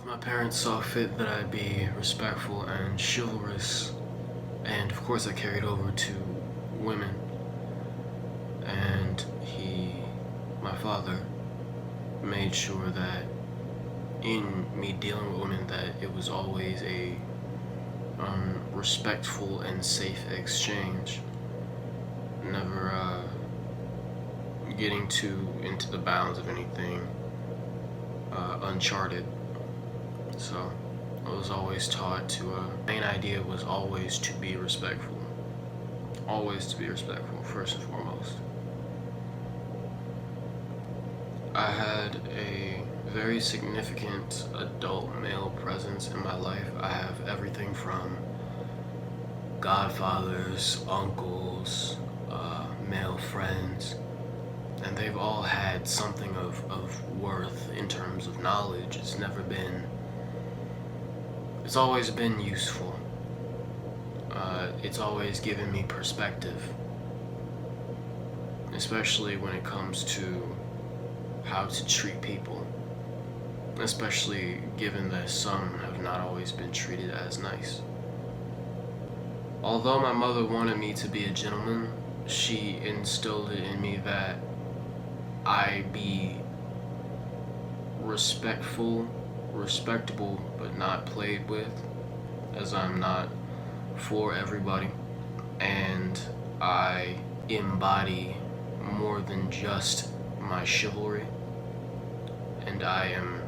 Both my parents saw fit that I be respectful and chivalrous, and of course, I carried over to women. And my father, made sure that in me dealing with women, that it was always a respectful and safe exchange. Never getting too into the bounds of anything uncharted. So I was always taught to, main idea was always to be respectful. Always to be respectful, first and foremost. I had a very significant adult male presence in my life. I have everything from godfathers, uncles, male friends, and they've all had something of worth in terms of knowledge. It's always been useful. It's always given me perspective, especially when it comes to how to treat people, especially given that some have not always been treated as nice. Although my mother wanted me to be a gentleman, she instilled it in me that I be respectable, but not played with, as I'm not for everybody, and I embody more than just my chivalry, and I am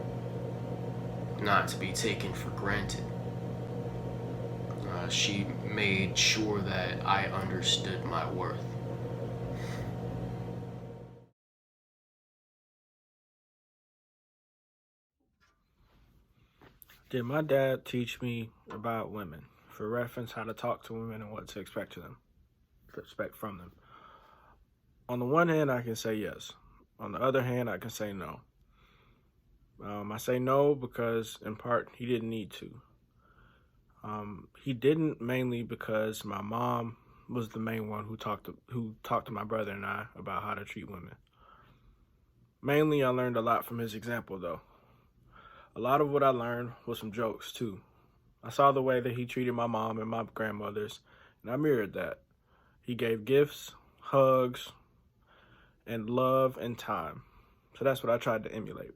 not to be taken for granted. She made sure that I understood my worth. Did my dad teach me about women? For reference, how to talk to women and what to expect from them. On the one hand, I can say yes. On the other hand, I can say no. I say no because, in part, he didn't need to. He didn't mainly because my mom was the main one who talked to my brother and I about how to treat women. Mainly, I learned a lot from his example, though. A lot of what I learned was some jokes, too. I saw the way that he treated my mom and my grandmothers, and I mirrored that. He gave gifts, hugs, and love and time. So that's what I tried to emulate.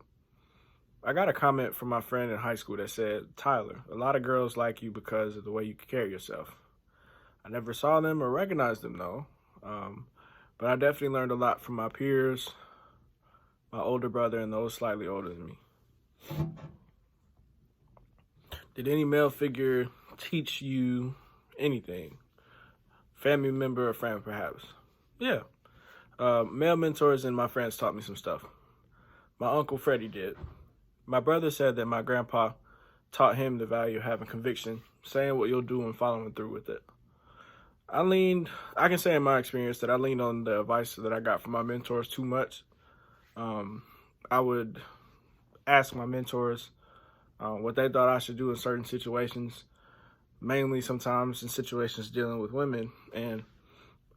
I got a comment from my friend in high school that said, "Tyler, a lot of girls like you because of the way you carry yourself." I never saw them or recognized them, though. But I definitely learned a lot from my peers, my older brother, and those slightly older than me. Did any male figure teach you anything? Family member or friend, perhaps? Yeah. Male mentors and my friends taught me some stuff. My uncle Freddie did. My brother said that my grandpa taught him the value of having conviction, saying what you'll do and following through with it. I can say in my experience that I leaned on the advice that I got from my mentors too much. I would ask my mentors what they thought I should do in certain situations, mainly sometimes in situations dealing with women. And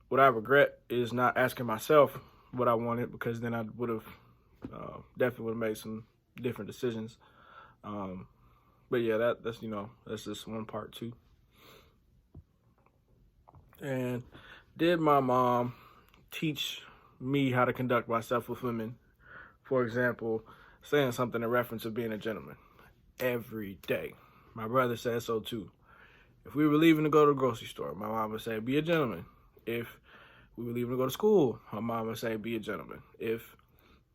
what I regret is not asking myself what I wanted, because then I would have definitely would have made some different decisions. But yeah, that's just one part too. And did my mom teach me how to conduct myself with women? For example, saying something in reference to being a gentleman every day. My brother said so too. If we were leaving to go to the grocery store, my mom would say, "Be a gentleman." If we were leaving to go to school, my mom would say, "Be a gentleman." If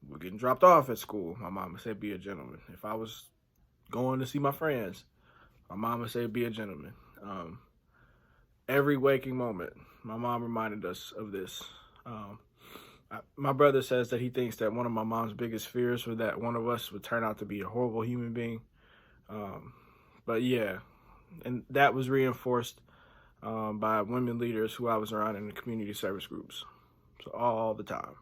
we were getting dropped off at school, my mom would say, "Be a gentleman." If I was going to see my friends, my mom would say, "Be a gentleman." Every waking moment, my mom reminded us of this. My brother says that he thinks that one of my mom's biggest fears was that one of us would turn out to be a horrible human being. But yeah, and that was reinforced by women leaders who I was around in the community service groups. So all the time.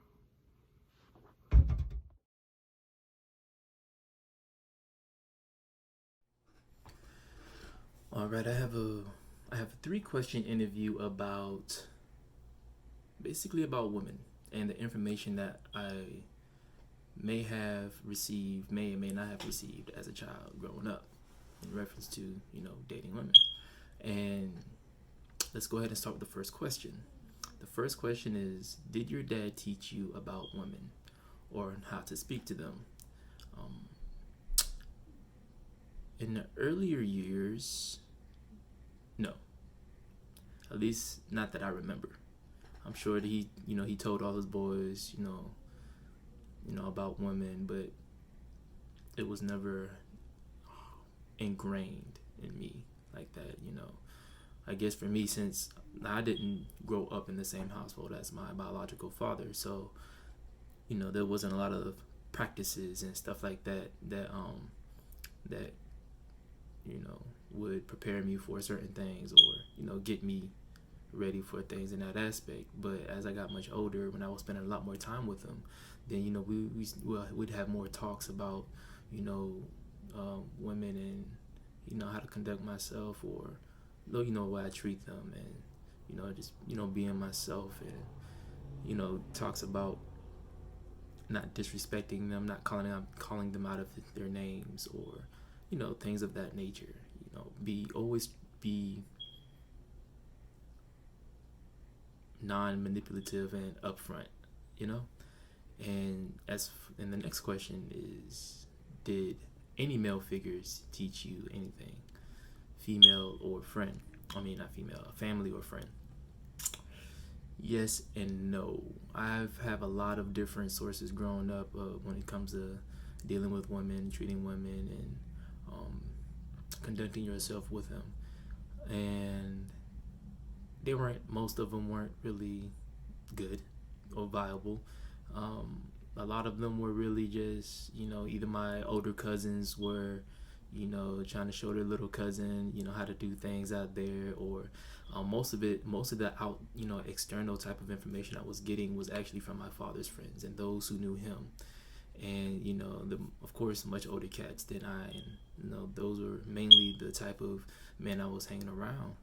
All right, I have a three-question interview about women and the information that I may have received, may or may not have received as a child growing up in reference to, dating women. And let's go ahead and start with the first question. The first question is, did your dad teach you about women or how to speak to them? Um, in the earlier years, no. At least not that I remember. I'm sure that he told all his boys, about women, but it was never ingrained in me like that. I guess for me, since I didn't grow up in the same household as my biological father, so there wasn't a lot of practices and stuff like that would prepare me for certain things, or get me ready for things in that aspect. But as I got much older, when I was spending a lot more time with them, then we'd have more talks about women, and how to conduct myself, or why I treat them, and just being myself, and talks about not disrespecting them, not calling them out of their names, or things of that nature. Always be non-manipulative and upfront. And the next question is, did any male figures teach you anything, female or friend? I mean, not female, family or friend. Yes and no. I've have a lot of different sources growing up when it comes to dealing with women, treating women, and conducting yourself with them. And most of them weren't really good or viable. A lot of them were really just, either my older cousins were, trying to show their little cousin, how to do things out there, or most of the out, external type of information I was getting was actually from my father's friends and those who knew him. And, of course, much older cats than I, and, those were mainly the type of men I was hanging around.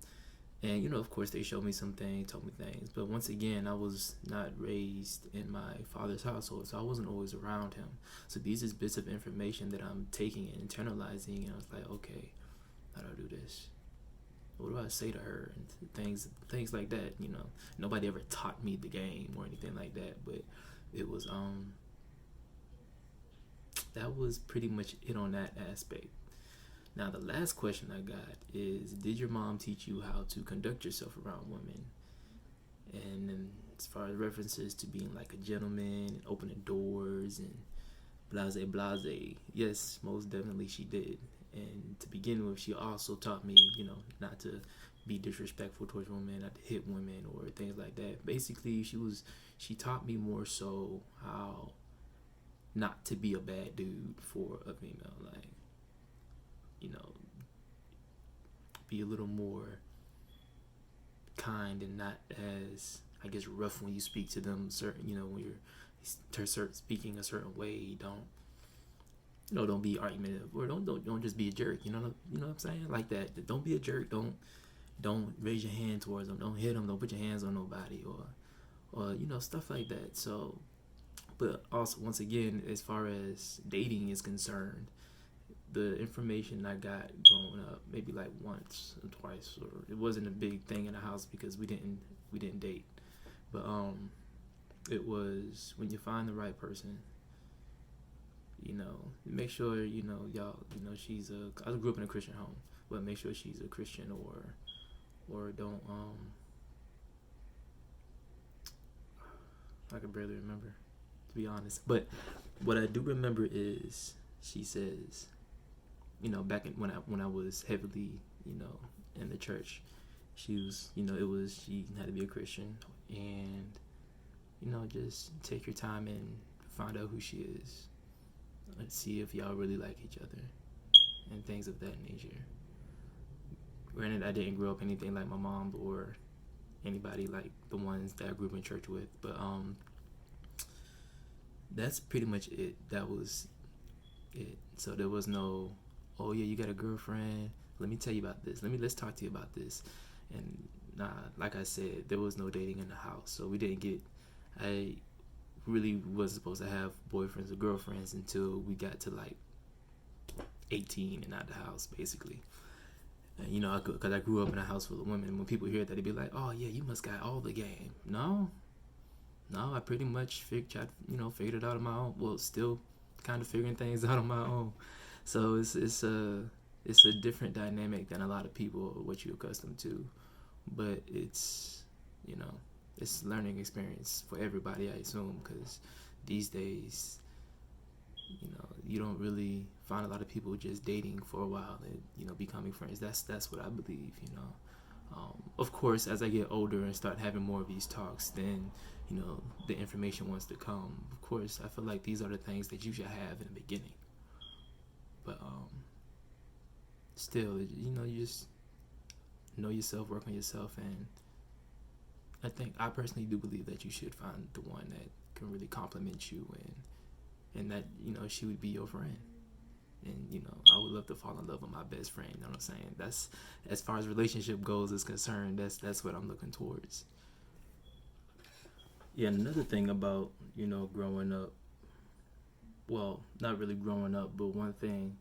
And, of course, they showed me some things, told me things. But once again, I was not raised in my father's household, so I wasn't always around him. So these is bits of information that I'm taking and internalizing. And I was like, okay, how do I do this? What do I say to her? And things like that, Nobody ever taught me the game or anything like that. But it was, that was pretty much it on that aspect. Now, the last question I got is, did your mom teach you how to conduct yourself around women? And then as far as references to being like a gentleman and opening doors and blase, yes, most definitely she did. And to begin with, she also taught me, not to be disrespectful towards women, not to hit women or things like that. Basically, she taught me more so how not to be a bad dude for a female, like, be a little more kind and not as, I guess, rough when you speak to them. Certain, when you're speaking a certain way, don't be argumentative, or don't just be a jerk. You know what I'm saying? Like that. Don't be a jerk. Don't raise your hand towards them. Don't hit them. Don't put your hands on nobody, or stuff like that. So, but also, once again, as far as dating is concerned, the information I got growing up, maybe like once or twice, or it wasn't a big thing in the house because we didn't date. But it was, when you find the right person, make sure y'all, she's I grew up in a Christian home, but make sure she's a Christian, or don't I can barely remember, to be honest. But what I do remember is she says, back when I was heavily, in the church, she was, she had to be a Christian, and, just take your time and find out who she is, and see if y'all really like each other, and things of that nature. Granted, I didn't grow up anything like my mom or anybody like the ones that I grew up in church with, but that's pretty much it. That was it. So there was no, oh yeah, you got a girlfriend, let me tell you about this, let's talk to you about this. And nah, like I said, there was no dating in the house, so we really wasn't supposed to have boyfriends or girlfriends until we got to like 18 and out the house, basically. And, you know, because I grew up in a house full of women. When people hear that, they be like, "Oh yeah, you must got all the game." No, I pretty much figured it out on my own. Well, still kind of figuring things out on my own. So it's a different dynamic than a lot of people what you're accustomed to, but it's it's learning experience for everybody, I assume, because these days you don't really find a lot of people just dating for a while and becoming friends. That's what I believe. Of course, as I get older and start having more of these talks, then the information wants to come. Of course, I feel like these are the things that you should have in the beginning. But still, you just know yourself, work on yourself, and I personally do believe that you should find the one that can really compliment you and that she would be your friend. And I would love to fall in love with my best friend. You know what I'm saying? That's, as far as relationship goals is concerned, that's what I'm looking towards. Yeah, and another thing about growing up, well, not really growing up, but one thing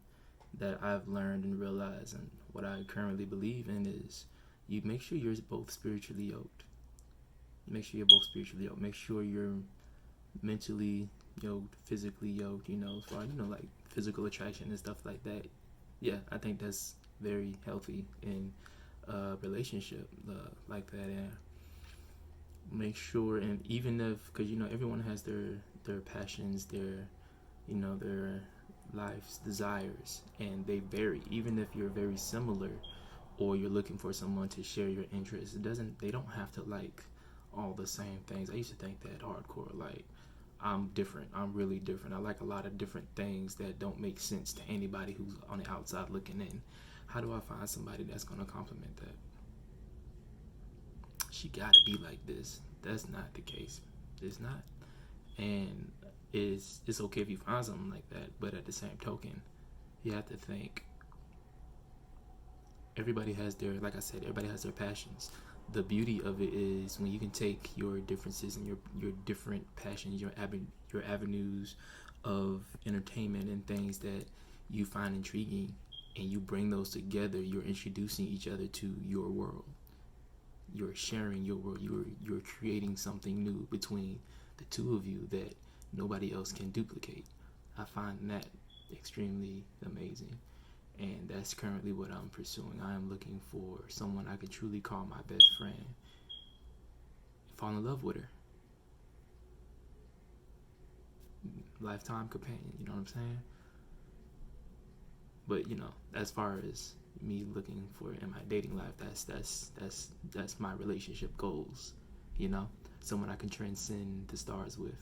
that I've learned and realized, and what I currently believe in, is you make sure you're both spiritually yoked. Make sure you're both spiritually yoked. Make sure you're mentally yoked, physically yoked, as far as, like physical attraction and stuff like that. Yeah, I think that's very healthy in a relationship like that. And make sure, and even if, because everyone has their passions, their life's desires, and they vary. Even if you're very similar, or you're looking for someone to share your interests, they don't have to like all the same things. I used to think that hardcore, like, I'm different. I'm really different. I like a lot of different things that don't make sense to anybody who's on the outside looking in. How do I find somebody that's going to complement that? She got to be like this. That's not the case. It's not. And it's okay if you find something like that, but at the same token, you have to think everybody has their passions. The beauty of it is when you can take your differences and your different passions, your avenues of entertainment and things that you find intriguing, and you bring those together. You're introducing each other to your world. You're sharing your world. You're creating something new between the two of you that nobody else can duplicate. I find that extremely amazing. And that's currently what I'm pursuing. I am looking for someone I can truly call my best friend, fall in love with her, lifetime companion. You know what I'm saying? But as far as me looking for in my dating life, that's my relationship goals. Someone I can transcend the stars with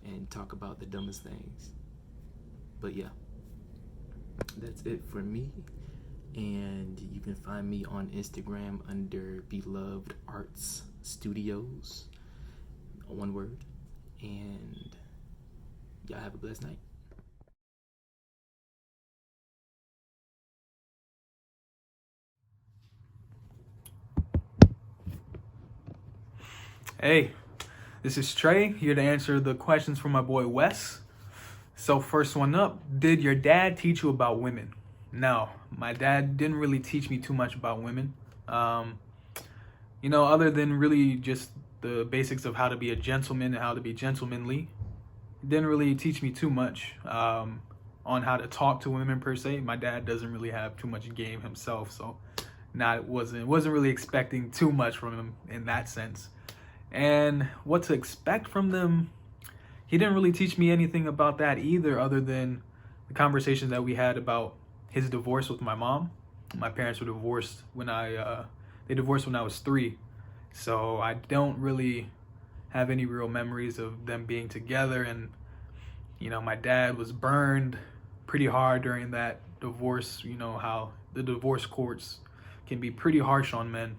and talk about the dumbest things. But yeah. That's it for me, and you can find me on Instagram under Beloved Arts Studios, one word, and y'all have a blessed night. Hey, this is Trey, here to answer the questions from my boy Wes. So first one up, did your dad teach you about women? No, my dad didn't really teach me too much about women. Other than really just the basics of how to be a gentleman and how to be gentlemanly. He didn't really teach me too much on how to talk to women per se. My dad doesn't really have too much game himself, so wasn't really expecting too much from him in that sense. And what to expect from them, he didn't really teach me anything about that either, other than the conversations that we had about his divorce with my mom. My parents were divorced they divorced when I was 3. So I don't really have any real memories of them being together. And, my dad was burned pretty hard during that divorce. How the divorce courts can be pretty harsh on men.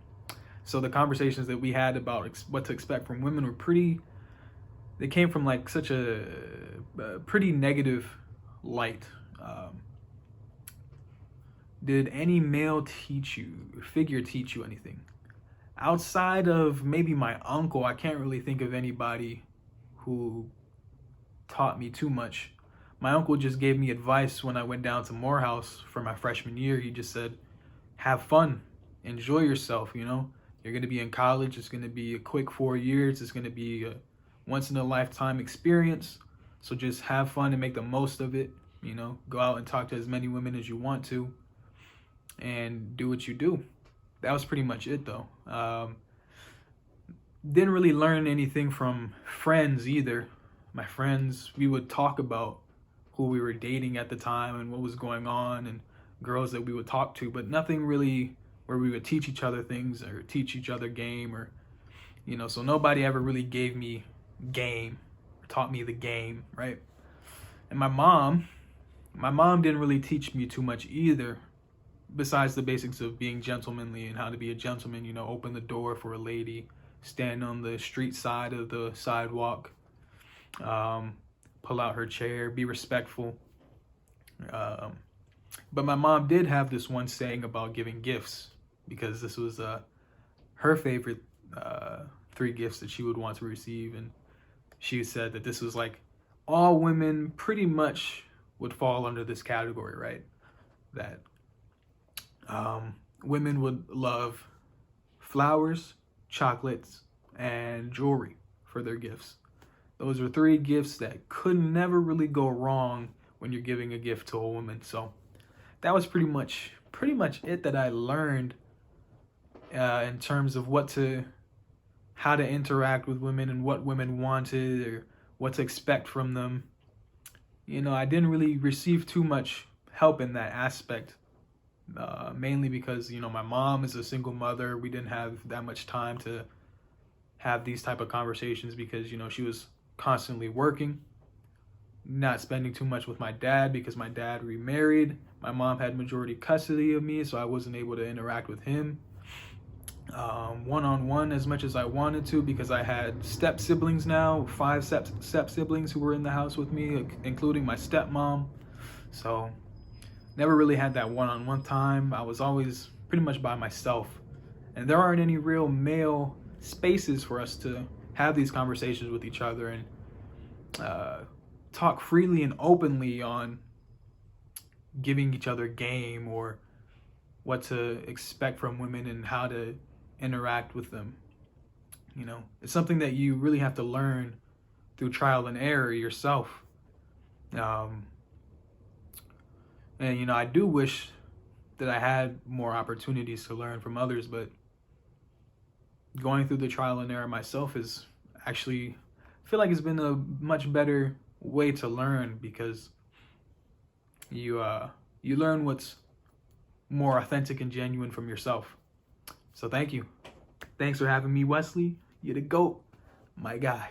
So the conversations that we had about what to expect from women were they came from like such a pretty negative light. Did any male figure teach you anything? Outside of maybe my uncle, I can't really think of anybody who taught me too much. My uncle just gave me advice when I went down to Morehouse for my freshman year. He just said, have fun, enjoy yourself, you know. You're going to be in college. It's going to be a quick 4 years. It's going to be a once-in-a-lifetime experience. So just have fun and make the most of it, you know. Go out and talk to as many women as you want to and do what you do. That was pretty much it, though. Didn't really learn anything from friends either. My friends, we would talk about who we were dating at the time and what was going on and girls that we would talk to, but nothing really where we would teach each other things or teach each other game, or, you know, so nobody ever really gave me game, taught me the game, right? And my mom didn't really teach me too much either, besides the basics of being gentlemanly and how to be a gentleman, you know, open the door for a lady, stand on the street side of the sidewalk, pull out her chair, be respectful. But my mom did have this one saying about giving gifts, because this was her favorite 3 gifts that she would want to receive. And she said that this was like all women pretty much would fall under this category, right? That women would love flowers, chocolates, and jewelry for their gifts. Those are 3 gifts that could never really go wrong when you're giving a gift to a woman. So that was pretty much it that I learned in terms of how to interact with women and what women wanted or what to expect from them. You know, I didn't really receive too much help in that aspect, mainly because, you know, my mom is a single mother. We didn't have that much time to have these type of conversations because, you know, she was constantly working, not spending too much with my dad because my dad remarried. My mom had majority custody of me, so I wasn't able to interact with him one-on-one as much as I wanted to, because I had step siblings now, 5 step siblings who were in the house with me, including my stepmom. So never really had that one-on-one time. I was always pretty much by myself, and there aren't any real male spaces for us to have these conversations with each other and talk freely and openly on giving each other game or what to expect from women and how to interact with them. You know, it's something that you really have to learn through trial and error yourself. And, you know, I do wish that I had more opportunities to learn from others, but going through the trial and error myself is actually, I feel like it's been a much better way to learn, because you learn what's more authentic and genuine from yourself. So thank you. Thanks for having me, Wesley. You're the GOAT, my guy.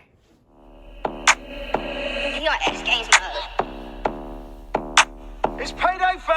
It's payday, fam.